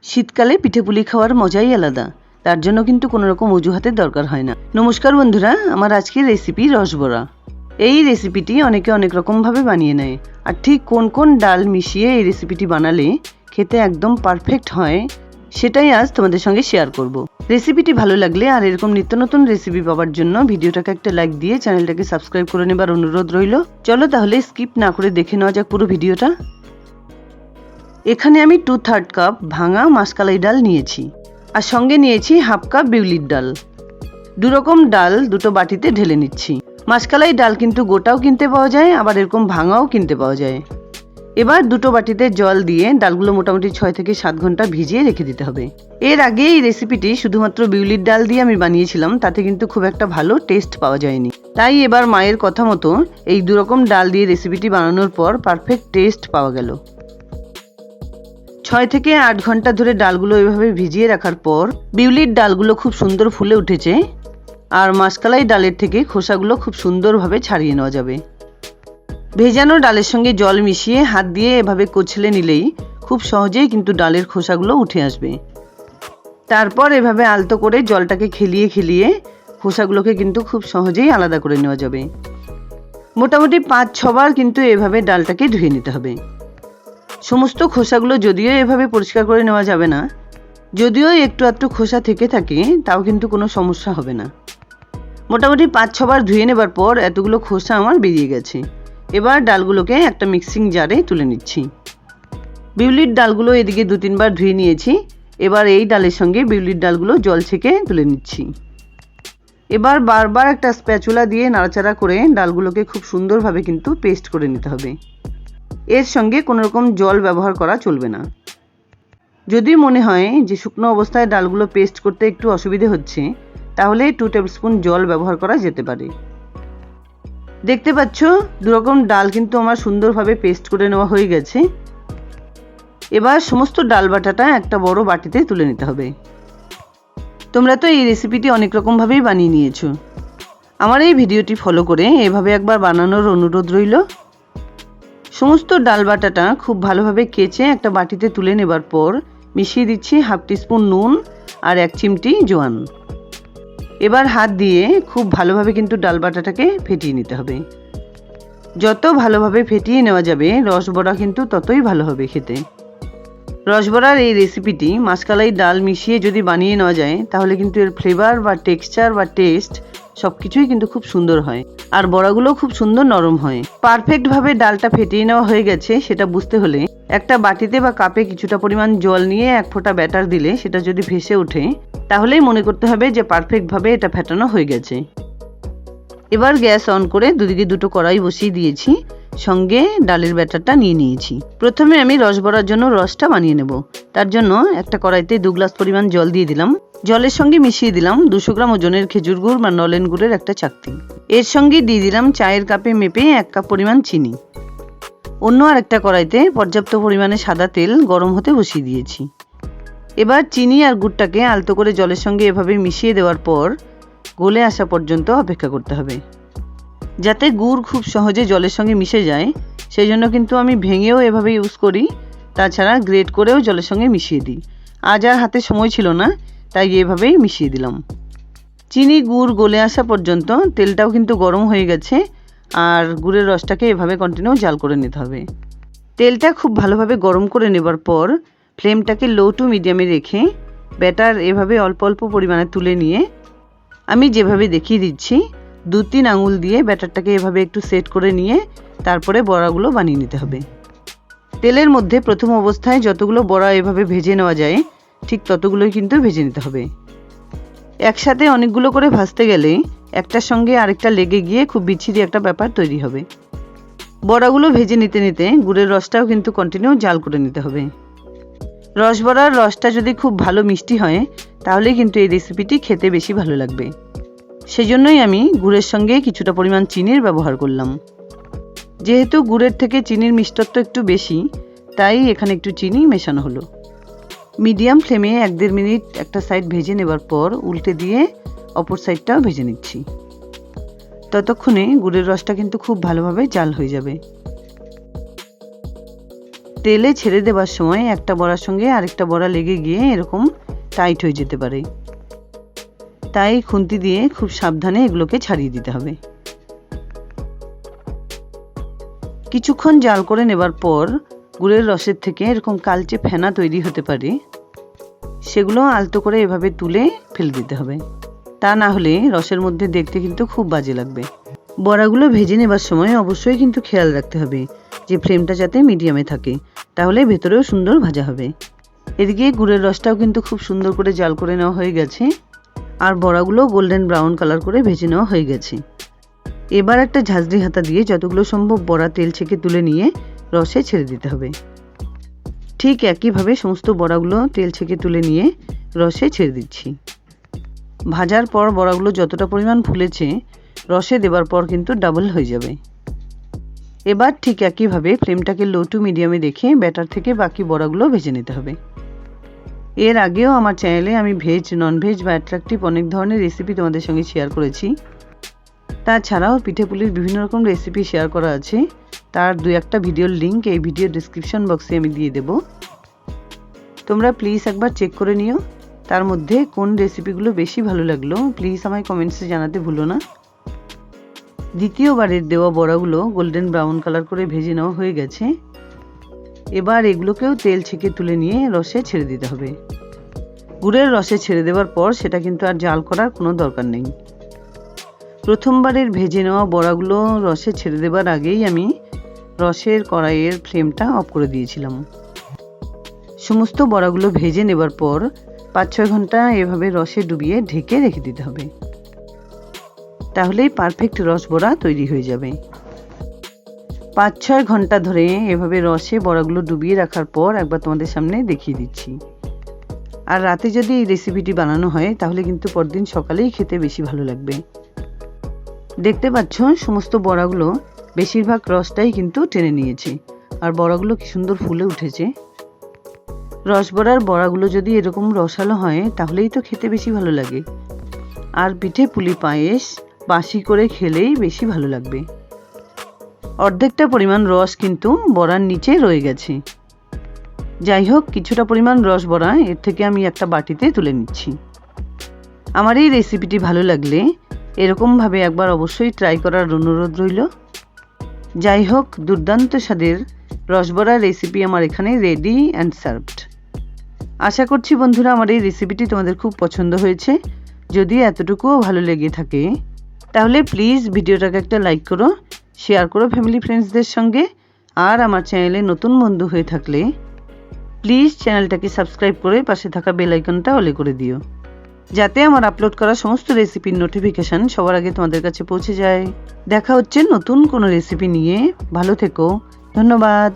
শীতকালে পিঠেপুলি খাওয়ার মজাই আলাদা। তার জন্য কিন্তু কোনো রকম অজুহাতের দরকার হয় না। নমস্কার বন্ধুরা, আমার আজকের রেসিপি রসবড়া। এই রেসিপিটি অনেকে অনেক রকমভাবে বানিয়ে নেয়, আর ঠিক কোন কোন ডাল মিশিয়ে এই রেসিপিটি বানালে খেতে একদম পারফেক্ট হয় সেটাই আজ তোমাদের সঙ্গে শেয়ার করব। রেসিপিটি ভালো লাগলে আর এরকম নিত্য নতুন রেসিপি পাওয়ার জন্য ভিডিওটাকে একটা লাইক দিয়ে চ্যানেলটাকে সাবস্ক্রাইব করে নেবার অনুরোধ রইল। চলো তাহলে স্কিপ না করে দেখে নেওয়া যাক পুরো ভিডিওটা। এখানে আমি 2/3 কাপ ভাঙা মাসকালাই ডাল নিয়েছি, আর সঙ্গে নিয়েছি হাফ কাপ বিউলির ডাল। দুরকম ডাল দুটো বাটিতে ঢেলে নিচ্ছি। মাসকালাই ডাল কিন্তু গোটাও কিনতে পাওয়া যায়, আবার এরকম ভাঙাও কিনতে পাওয়া যায়। এবার দুটো বাটিতে জল দিয়ে ডালগুলো মোটামুটি 6 থেকে 7 ঘন্টা ভিজিয়ে রেখে দিতে হবে। এর আগে এই রেসিপিটি শুধুমাত্র বিউলির ডাল দিয়ে আমি বানিয়েছিলাম, তাতে কিন্তু খুব একটা ভালো টেস্ট পাওয়া যায়নি। তাই এবার মায়ের কথা মতো এই দুরকম ডাল দিয়ে রেসিপিটি বানানোর পর পারফেক্ট টেস্ট পাওয়া গেল। 6 থেকে 8 ঘন্টা ধরে ডালগুলো এভাবে ভিজিয়ে রাখার পর বিউলির ডালগুলো খুব সুন্দর ফুলে উঠেছে, আর মাসকালাই ডালের থেকে খোসাগুলো খুব সুন্দরভাবে ছাড়িয়ে নেওয়া যাবে। ভেজানো ডালের সঙ্গে জল মিশিয়ে হাত দিয়ে এভাবে কচলে নিলেই খুব সহজেই কিন্তু ডালের খোসাগুলো উঠে আসবে। তারপর এভাবে আলতো করে জলটাকে খেলিয়ে খেলিয়ে খোসাগুলোকে কিন্তু খুব সহজেই আলাদা করে নেওয়া যাবে। মোটামুটি 5-6 বার কিন্তু এভাবে ডালটাকে ধুয়ে নিতে হবে। সমস্ত খোসাগুলো যদিও এভাবে পরিষ্কার করে নেওয়া যাবে না, যদিও একটু আধটু খোসা থেকে থাকে, তাও কিন্তু কোনো সমস্যা হবে না। মোটামুটি 5-6 বার ধুয়ে নেবার পর এতগুলো খোসা আমার বেরিয়ে গেছে। এবার ডালগুলোকে একটা মিক্সিং জারে তুলে নিচ্ছি। বিউলির ডালগুলো এদিকে 2-3 বার ধুয়ে নিয়েছি। এবার এই ডালের সঙ্গে বিউলির ডালগুলো জল ছেঁকে তুলে নিচ্ছি। এবার বারবার একটা স্প্যাচুলা দিয়ে নাড়াচাড়া করে ডালগুলোকে খুব সুন্দরভাবে কিন্তু পেস্ট করে নিতে হবে। এর সঙ্গে কোনো রকম জল ব্যবহার করা চলবে না। যদি মনে হয় যে শুকনো অবস্থায় ডালগুলো পেস্ট করতে একটু অসুবিধে হচ্ছে, তাহলে 2 টেবিল স্পুন জল ব্যবহার করা যেতে পারে। দেখতে পাচ্ছ দুরকম ডাল কিন্তু আমার সুন্দরভাবে পেস্ট করে নেওয়া হয়ে গেছে। এবার সমস্ত ডাল বাটাটা একটা বড় বাটিতে তুলে নিতে হবে। তোমরা তো এই রেসিপিটি অনেক রকমভাবেই বানিয়ে নিয়েছো। আমার এই ভিডিওটি ফলো করে এভাবে একবার বানানোর অনুরোধ রইল। সমস্ত ডাল বাটাটা খুব ভালোভাবে কেচে একটা বাটিতে তুলে নেবার পর মিশিয়ে দিচ্ছি হাফ টিস্পুন নুন আর 1 চিমটি জোয়ান। এবার হাত দিয়ে খুব ভালোভাবে কিন্তু ডাল বাটাটাকে ফেটিয়ে নিতে হবে। যত ভালোভাবে ফেটিয়ে নেওয়া যাবে রসবড়া কিন্তু ততই ভালো হবে খেতে। রসবড়ার এই রেসিপিটি মাসকালাই ডাল মিশিয়ে যদি বানিয়ে নেওয়া যায়, তাহলে কিন্তু এর ফ্লেভার বা টেক্সচার বা টেস্ট সব কিছুই কিন্তু খুব সুন্দর হয়, আর বড়াগুলো খুব সুন্দর নরম হয়। পারফেক্টভাবে ডালটা ফেটিয়ে নেওয়া হয়ে গেছে সেটা বুঝতে হলে একটা বাটিতে বা কাপে কিছুটা পরিমাণ জল নিয়ে 1 ফোঁটা ব্যাটার দিলে সেটা যদি ভেসে ওঠে, তাহলেই মনে করতে হবে যে পারফেক্টভাবে এটা ফেটানো হয়ে গেছে। এবার গ্যাস অন করে দুদিকে দুটো কড়াই বসিয়ে দিয়েছি, সঙ্গে ডালের ব্যাটারটা নিয়ে নিয়েছি। প্রথমে আমি রসবড়ার জন্য রসটা বানিয়ে নেব। তার জন্য একটা কড়াইতে 2 গ্লাস পরিমাণ জল দিয়ে দিলাম। জলের সঙ্গে মিশিয়ে দিলাম 200 গ্রাম ওজনের খেজুর গুড় বা নলেন গুড়ের একটা চাকতি। এর সঙ্গে দিয়ে দিলাম চায়ের কাপে মেপে 1 কাপ পরিমাণ চিনি। অন্য আর একটা কড়াইতে পর্যাপ্ত পরিমাণে সাদা তেল গরম হতে বসিয়ে দিয়েছি। এবার চিনি আর গুড়টাকে আলতো করে জলের সঙ্গে এভাবে মিশিয়ে দেওয়ার পর গলে আসা পর্যন্ত অপেক্ষা করতে হবে। যাতে গুড় খুব সহজে জলের সঙ্গে মিশে যায়, সেই জন্য কিন্তু আমি ভেঙেও এভাবে ইউজ করি, তাছাড়া গ্রেট করেও জলের সঙ্গে মিশিয়ে দিই। আজ আর হাতে সময় ছিল না, তাই এভাবেই মিশিয়ে দিলাম। চিনি গুড় গলে আসা পর্যন্ত তেলটাও কিন্তু গরম হয়ে গেছে, আর গুড়ের রসটাকে এভাবে কন্টিনিউ জাল করে নিতে হবে। তেলটা খুব ভালোভাবে গরম করে নেবার পর ফ্লেমটাকে লো টু মিডিয়ামে রেখে ব্যাটার এভাবে অল্প অল্প পরিমাণে তুলে নিয়ে আমি যেভাবে দেখিয়ে দিচ্ছি 2-3 আঙুল দিয়ে ব্যাটারটাকে এভাবে একটু সেট করে নিয়ে তারপরে বড়াগুলো বানিয়ে নিতে হবে। তেলের মধ্যে প্রথম অবস্থায় যতগুলো বড়া এভাবে ভেজে নেওয়া যায় ঠিক ততগুলোই কিন্তু ভেজে নিতে হবে। একসাথে অনেকগুলো করে ভাজতে গেলে একটার সঙ্গে আরেকটা লেগে গিয়ে খুব বিচ্ছিরি একটা ব্যাপার তৈরি হবে। বড়াগুলো ভেজে নিতে নিতে গুড়ের রসটাও কিন্তু কন্টিনিউ জাল করে নিতে হবে। রসবড়ার রসটা যদি খুব ভালো মিষ্টি হয়, তাহলে কিন্তু এই রেসিপিটি খেতে বেশি ভালো লাগবে। সেজন্যই আমি গুড়ের সঙ্গে কিছুটা পরিমাণ চিনির ব্যবহার করলাম। যেহেতু গুড়ের থেকে চিনির মিষ্টত্ব একটু বেশি, তাই এখানে একটু চিনি মেশানো হলো। মিডিয়াম ফ্লেমে 1-1.5 মিনিট একটা সাইড ভেজে নেবার পর উল্টে দিয়ে অপর সাইডটাও ভেজে নিচ্ছি। ততক্ষণে গুড়ের রসটা কিন্তু খুব ভালোভাবে জাল হয়ে যাবে। তেলে ছেড়ে দেওয়ার সময় একটা বড়ার সঙ্গে আরেকটা বড়া লেগে গিয়ে এরকম টাইট হয়ে যেতে পারে, তাই খুন্তি দিয়ে খুব সাবধানে এগুলোকে ছাড়িয়ে দিতে হবে। কিছুক্ষণ জাল করে নেবার পর গুড়ের রসের থেকে এরকম কালচে ফেনা তৈরি হতে পারে, সেগুলো আলতো করে এভাবে তুলে ফেলে দিতে হবে, তা না হলে রসের মধ্যে দেখতে কিন্তু খুব বাজে লাগবে। বড়াগুলো ভেজে নেবার সময় অবশ্যই কিন্তু খেয়াল রাখতে হবে যে ফ্লেমটা যাতে মিডিয়ামে থাকে, তাহলে ভেতরেও সুন্দর ভাজা হবে। এদিকে গুড়ের রসটাও কিন্তু খুব সুন্দর করে জাল করে নেওয়া হয়ে গেছে, আর বড়াগুলো গোল্ডেন ব্রাউন কালার করে ভেজে নেওয়া হয়ে গেছে। এবার একটা ঝাঁঝরি হাতা দিয়ে যতগুলো সম্ভব বড়া তেল ছেঁকে তুলে নিয়ে রসে ছেড়ে দিতে হবে। ঠিক একইভাবে সমস্ত বড়াগুলো তেল ছেঁকে তুলে নিয়ে রসে ছেড়ে দিচ্ছি। ভাজার পর বড়াগুলো যতটা পরিমাণ ফুলেছে রসে দেবার পর কিন্তু ডাবল হয়ে যাবে। এবার ঠিক একইভাবে ফ্লেমটাকে লো টু মিডিয়ামে রেখে ব্যাটার থেকে বাকি বড়াগুলো ভেজে নিতে হবে। এর আগেও আমার চ্যানেলে আমি ভেজ, ননভেজ বা অ্যাট্রাকটিভ অনেক ধরনের রেসিপি তোমাদের সঙ্গে শেয়ার করেছি। তাছাড়াও পিঠেপুলির বিভিন্ন রকম রেসিপি শেয়ার করা আছে, তার 2-1টা ভিডিওর লিঙ্ক এই ভিডিও ডিসক্রিপশন বক্সে আমি দিয়ে দেব। তোমরা প্লিজ একবার চেক করে নিও, তার মধ্যে কোন রেসিপিগুলো বেশি ভালো লাগলো প্লিজ আমায় কমেন্টসে জানাতে ভুলো না। দ্বিতীয়বারের দেওয়া বড়াগুলো গোল্ডেন ব্রাউন কালার করে ভেজে নেওয়া হয়ে গেছে। এবার এগুলোকেও তেল ছেঁকে তুলে নিয়ে রসে ছেড়ে দিতে হবে। গুড়ের রসে ছেড়ে দেওয়ার পর সেটা কিন্তু আর জাল করার কোনো দরকার নেই। প্রথমবারের ভেজে নেওয়া বড়াগুলো রসে ছেড়ে দেবার আগেই আমি রসের কড়াইয়ের ফ্লেমটা অফ করে দিয়েছিলাম। সমস্ত বড়াগুলো ভেজে নেবার পর 5-6 ঘন্টা এভাবে রসে ডুবিয়ে ঢেকে রেখে দিতে হবে, তাহলেই পারফেক্ট রস বড়া তৈরি হয়ে যাবে। 5-6 ঘন্টা ধরে এভাবে রসে বড়াগুলো ডুবিয়ে রাখার পর একবার তোমাদের সামনে দেখিয়ে দিচ্ছি। আর রাতে যদি এই রেসিপিটি বানানো হয় তাহলে কিন্তু পরদিন সকালেই খেতে বেশি ভালো লাগবে। দেখতে পাচ্ছ সমস্ত বড়াগুলো বেশিরভাগ রসটাই কিন্তু টেনে নিয়েছে, আর বড়াগুলো কি সুন্দর ফুলে উঠেছে। রসবড়ার বড়াগুলো যদি এরকম রসালো হয় তাহলেই তো খেতে বেশি ভালো লাগে, আর পিঠে পুলি পায়েস বাসি করে খেলেই বেশি ভালো লাগবে। অর্ধেকটা পরিমাণ রস কিন্তু বড়ার নিচে রয়ে গেছে। যাই হোক, কিছুটা পরিমাণ রস বড়া এর থেকে আমি একটা বাটিতে তুলে নিচ্ছি। আমার এই রেসিপিটি ভালো লাগলে এরকমভাবে একবার অবশ্যই ট্রাই করার অনুরোধ রইল। যাই হোক, দুর্দান্ত স্বাদের রসবড়ার রেসিপি আমার এখানে রেডি অ্যান্ড সার্ভড। আশা করছি বন্ধুরা আমার এই রেসিপিটি তোমাদের খুব পছন্দ হয়েছে। যদি এতটুকুও ভালো লেগে থাকে তাহলে প্লিজ ভিডিওটাকে একটা লাইক করো, শেয়ার করো ফ্যামিলি ফ্রেন্ডসদের সঙ্গে। আর আমার চ্যানেলে নতুন বন্ধু হয়ে থাকলে প্লিজ চ্যানেলটাকে সাবস্ক্রাইব করে পাশে থাকা বেল আইকনটা অলে করে দিও, যাতে আমার আপলোড করা সমস্ত রেসিপির নোটিফিকেশান সবার আগে তোমাদের কাছে পৌঁছে যায়। দেখা হচ্ছে নতুন কোনো রেসিপি নিয়ে। ভালো থেকো, ধন্যবাদ।